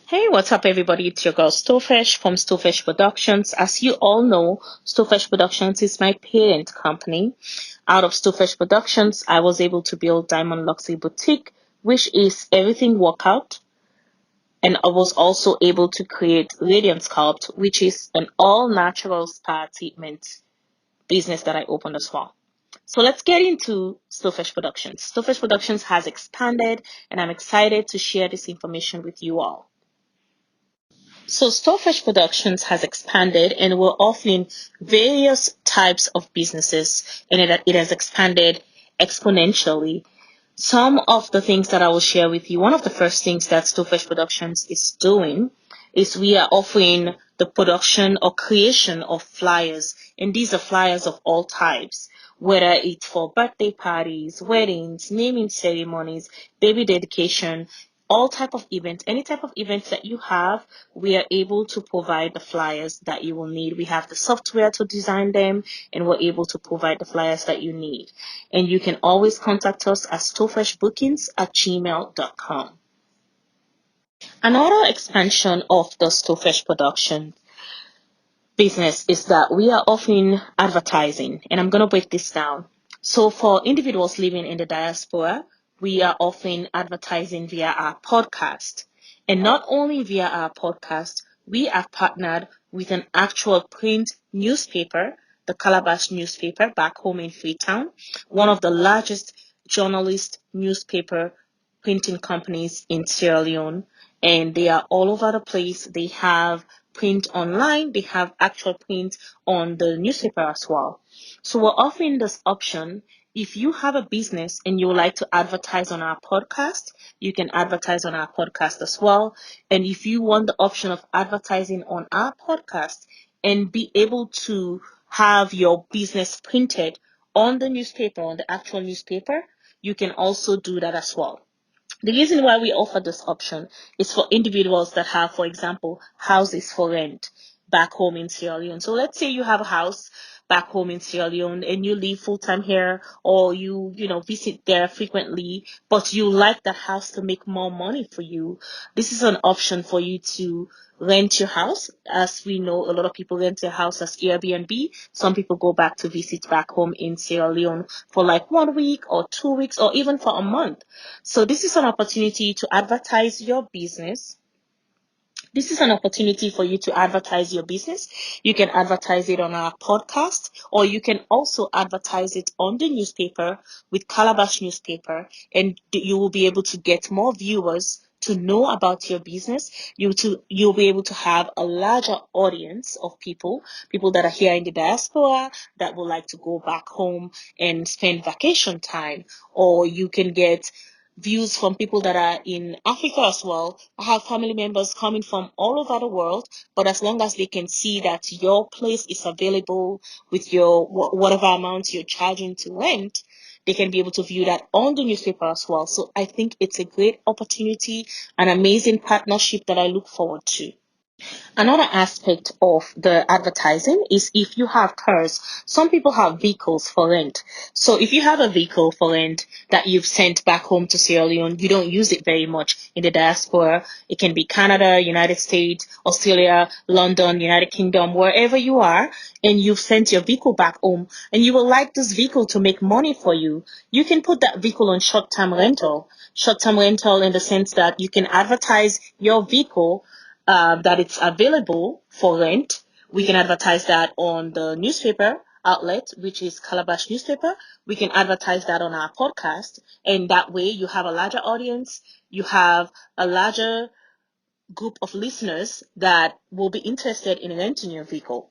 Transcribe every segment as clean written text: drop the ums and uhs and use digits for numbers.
Hey, what's up, everybody? It's your girl Stowfresh from Stowfresh Productions. As you all know, Stowfresh Productions is my parent company. Out of Stowfresh Productions, I was able to build Diamond Luxury Boutique, which is everything workout. And I was also able to create Radiant Sculpt, which is an all natural spa treatment business that I opened as well. So let's get into Stowfresh Productions. Stowfresh Productions has expanded, and I'm excited to share this information with you all. So Starfish Productions has expanded and we're offering various types of businesses and it has expanded exponentially. Some of the things that I will share with you, one of the first things that Starfish Productions is doing is we are offering the production or creation of flyers, and these are flyers of all types, whether it's for birthday parties, weddings, naming ceremonies, baby dedication, all type of events, any type of events that you have, we are able to provide the flyers that you will need. We have the software to design them, and we're able to provide the flyers that you need. And you can always contact us at stowfreshbookings@gmail.com. Another expansion of the Stowfresh production business is that we are offering advertising, and I'm going to break this down. So, for individuals living in the diaspora, we are offering advertising via our podcast. And not only via our podcast, we have partnered with an actual print newspaper, the Calabash newspaper back home in Freetown, one of the largest journalist newspaper printing companies in Sierra Leone, and they are all over the place. They have print online, they have actual print on the newspaper as well. So we're offering this option. If you have a business and you would like to advertise on our podcast, you can advertise on our podcast as well. And if you want the option of advertising on our podcast and be able to have your business printed on the newspaper, on the actual newspaper, you can also do that as well. The reason why we offer this option is for individuals that have, for example, houses for rent back home in Sierra Leone. So let's say you have a house back home in Sierra Leone and you live full time here, or you visit there frequently, but you like that house to make more money for you. This is an option for you to rent your house. As we know, a lot of people rent their house as Airbnb. Some people go back to visit back home in Sierra Leone for like 1 week or 2 weeks or even for a month. So this is an opportunity to advertise your business. This is an opportunity for you to advertise your business. You can advertise it on our podcast, or you can also advertise it on the newspaper with Calabash newspaper, and you will be able to get more viewers to know about your business. You'll be able to have a larger audience of people that are here in the diaspora that would like to go back home and spend vacation time, or you can get views from people that are in Africa as well. I have family members coming from all over the world, but as long as they can see that your place is available with your whatever amount you're charging to rent, they can be able to view that on the newspaper as well. So I think it's a great opportunity, an amazing partnership that I look forward to. Another aspect of the advertising is if you have cars. Some people have vehicles for rent. So if you have a vehicle for rent that you've sent back home to Sierra Leone, you don't use it very much in the diaspora. It can be Canada, United States, Australia, London, United Kingdom, wherever you are, and you've sent your vehicle back home, and you would like this vehicle to make money for you. You can put that vehicle on short-term rental. Short-term rental in the sense that you can advertise your vehicle that it's available for rent. We can advertise that on the newspaper outlet, which is Calabash newspaper. We can advertise that on our podcast, and that way you have a larger audience. You have a larger group of listeners that will be interested in renting your vehicle.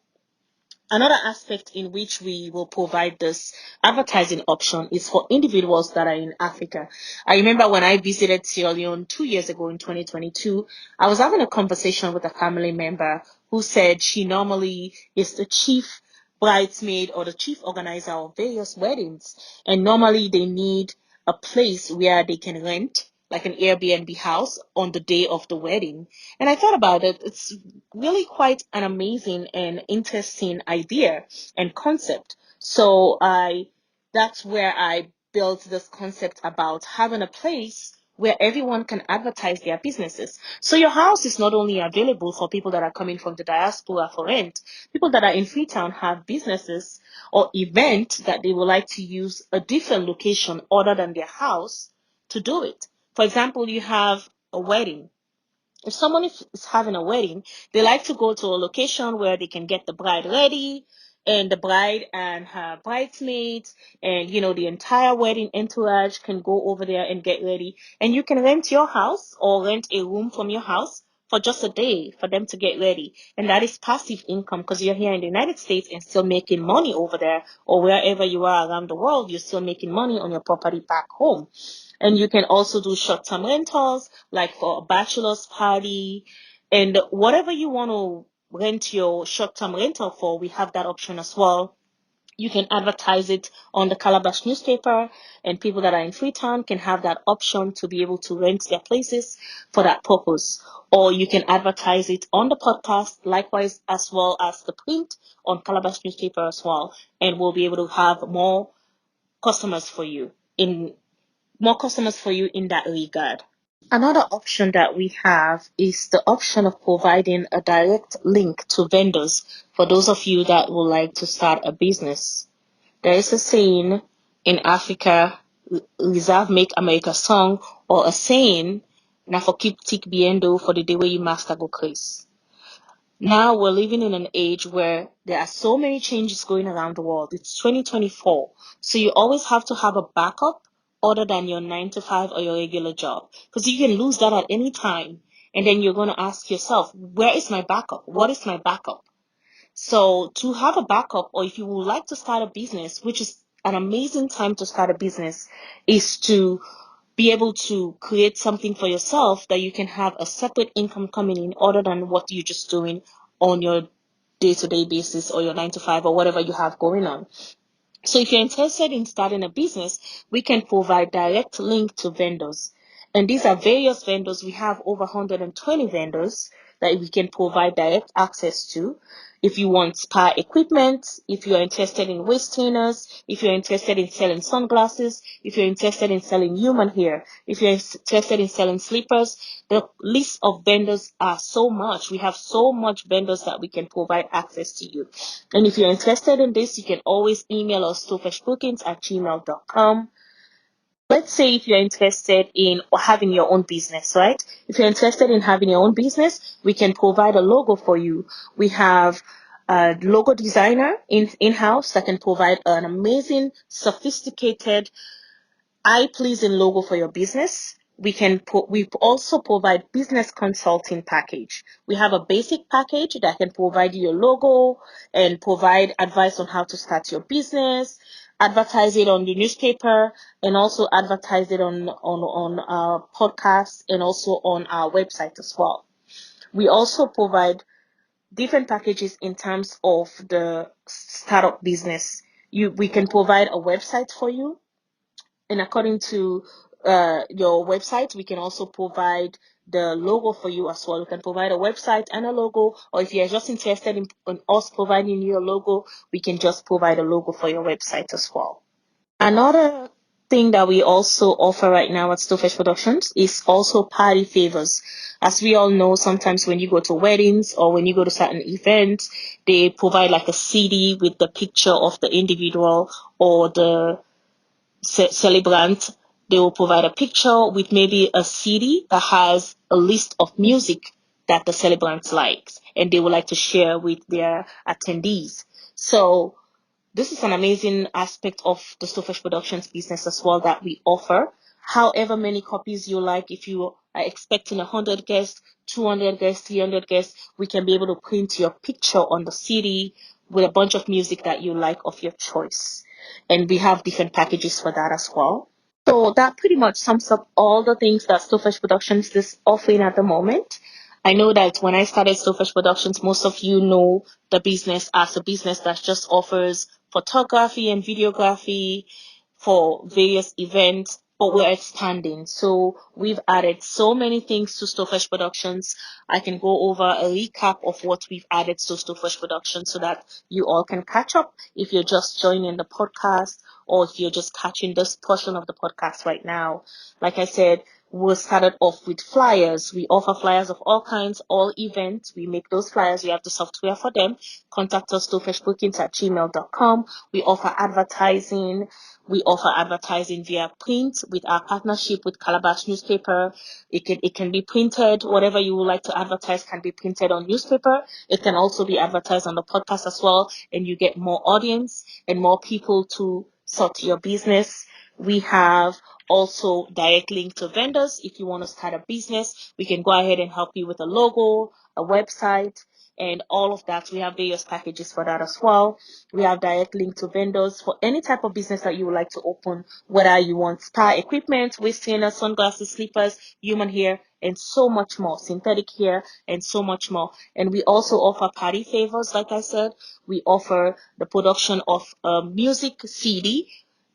Another aspect in which we will provide this advertising option is for individuals that are in Africa. I remember when I visited Sierra Leone 2 years ago in 2022, I was having a conversation with a family member who said she normally is the chief bridesmaid or the chief organizer of various weddings, and normally they need a place where they can rent, like an Airbnb house, on the day of the wedding. And I thought about it. It's really quite an amazing and interesting idea and concept. So that's where I built this concept about having a place where everyone can advertise their businesses. So your house is not only available for people that are coming from the diaspora for rent, people that are in Freetown have businesses or event that they would like to use a different location other than their house to do it. For example, you have a wedding. If someone is having a wedding, they like to go to a location where they can get the bride ready, and the bride and her bridesmaids and the entire wedding entourage can go over there and get ready. And you can rent your house or rent a room from your house for just a day for them to get ready. And that is passive income because you're here in the United States and still making money over there, or wherever you are around the world, you're still making money on your property back home. And you can also do short-term rentals, like for a bachelor's party and whatever you want to rent your short-term rental for, we have that option as well. You can advertise it on the Calabash newspaper, and people that are in Freetown can have that option to be able to rent their places for that purpose. Or you can advertise it on the podcast, likewise, as well as the print on Calabash newspaper as well. And we'll be able to have customers for you in more customers for you in that regard. Another option that we have is the option of providing a direct link to vendors for those of you that would like to start a business. There is a saying in Africa, reserve make America song, or a saying, na for keep tick biendo for the day where you master go Chris. Now we're living in an age where there are so many changes going around the world. It's 2024. So you always have to have a backup other than your 9 to 5 or your regular job. Because you can lose that at any time. And then you're going to ask yourself, where is my backup? What is my backup? So to have a backup, or if you would like to start a business, which is an amazing time to start a business, is to be able to create something for yourself that you can have a separate income coming in other than what you're just doing on your day-to-day basis or your 9 to 5 or whatever you have going on. So if you're interested in starting a business, we can provide direct link to vendors. And these are various vendors. We have over 120 vendors that we can provide direct access to. If you want spa equipment, if you're interested in waist trainers, if you're interested in selling sunglasses, if you're interested in selling human hair, if you're interested in selling slippers, the list of vendors are so much. We have so much vendors that we can provide access to you. And if you're interested in this, you can always email us to freshbookings@gmail.com. Let's say if you're interested in having your own business, right? If you're interested in having your own business, we can provide a logo for you. We have a logo designer in-house that can provide an amazing, sophisticated eye-pleasing logo for your business. We also provide business consulting package. We have a basic package that can provide you your logo and provide advice on how to start your business, advertise it on the newspaper, and also advertise it on our podcast and also on our website as well. We also provide different packages in terms of the startup business. We can provide a website for you, and according to your website, we can also provide the logo for you as well. We can provide a website and a logo, or if you're just interested in us providing you a logo, we can just provide a logo for your website as well. Another thing that we also offer right now at Stowfish Productions is also party favors. As we all know, sometimes when you go to weddings or when you go to certain events, they provide like a CD with the picture of the individual or the celebrant. They will provide a picture with maybe a CD that has a list of music that the celebrant likes and they would like to share with their attendees. So this is an amazing aspect of the Stowfish Productions business as well that we offer. However many copies you like, if you are expecting 100 guests, 200 guests, 300 guests, we can be able to print your picture on the CD with a bunch of music that you like of your choice. And we have different packages for that as well. So that pretty much sums up all the things that Stowfish Productions is offering at the moment. I know that when I started Stowfish Productions, most of you know the business as a business that just offers photography and videography for various events, but we're expanding. So we've added so many things to Stowfish Productions. I can go over a recap of what we've added to Stowfish Productions so that you all can catch up if you're just joining the podcast or if you're just catching this portion of the podcast right now. Like I said, We started off with flyers. We offer flyers of all kinds, all events. We make those flyers. We have the software for them. Contact us to freshbookings@gmail.com. We offer advertising. We offer advertising via print with our partnership with Calabash newspaper. It can be printed. Whatever you would like to advertise can be printed on newspaper. It can also be advertised on the podcast as well, and you get more audience and more people to sort your business. We have also direct link to vendors. If you want to start a business, we can go ahead and help you with a logo, a website, and all of that. We have various packages for that as well. We have direct link to vendors for any type of business that you would like to open, whether you want spa equipment, waist trainers, sunglasses, slippers, human hair, and so much more, synthetic hair, and so much more. And we also offer party favors. Like I said, we offer the production of a music CD,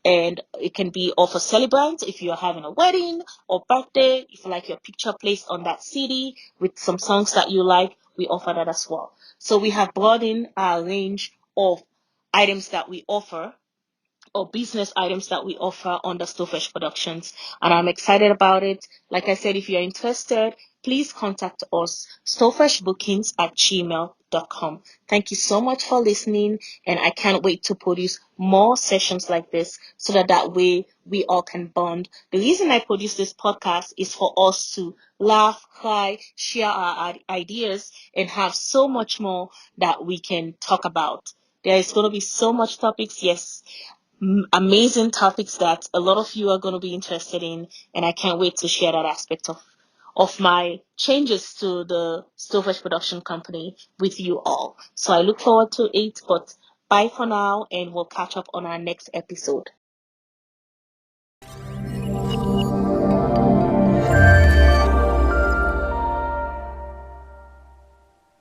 and it can be of a celebrant if you're having a wedding or birthday. If you like your picture placed on that CD with some songs that you like, we offer that as well. So we have broadened our range of items that we offer, or business items that we offer under Stowfresh Productions, and I'm excited about it. Like I said, if you're interested, please contact us, stowfreshbookings@gmail.com. Thank you so much for listening, and I can't wait to produce more sessions like this so that way we all can bond. The reason I produce this podcast is for us to laugh, cry, share our ideas, and have so much more that we can talk about. There is going to be so much topics, yes, amazing topics that a lot of you are going to be interested in, and I can't wait to share that aspect of my changes to the Stowfresh production company with you all. So I look forward to it, but bye for now, and we'll catch up on our next episode.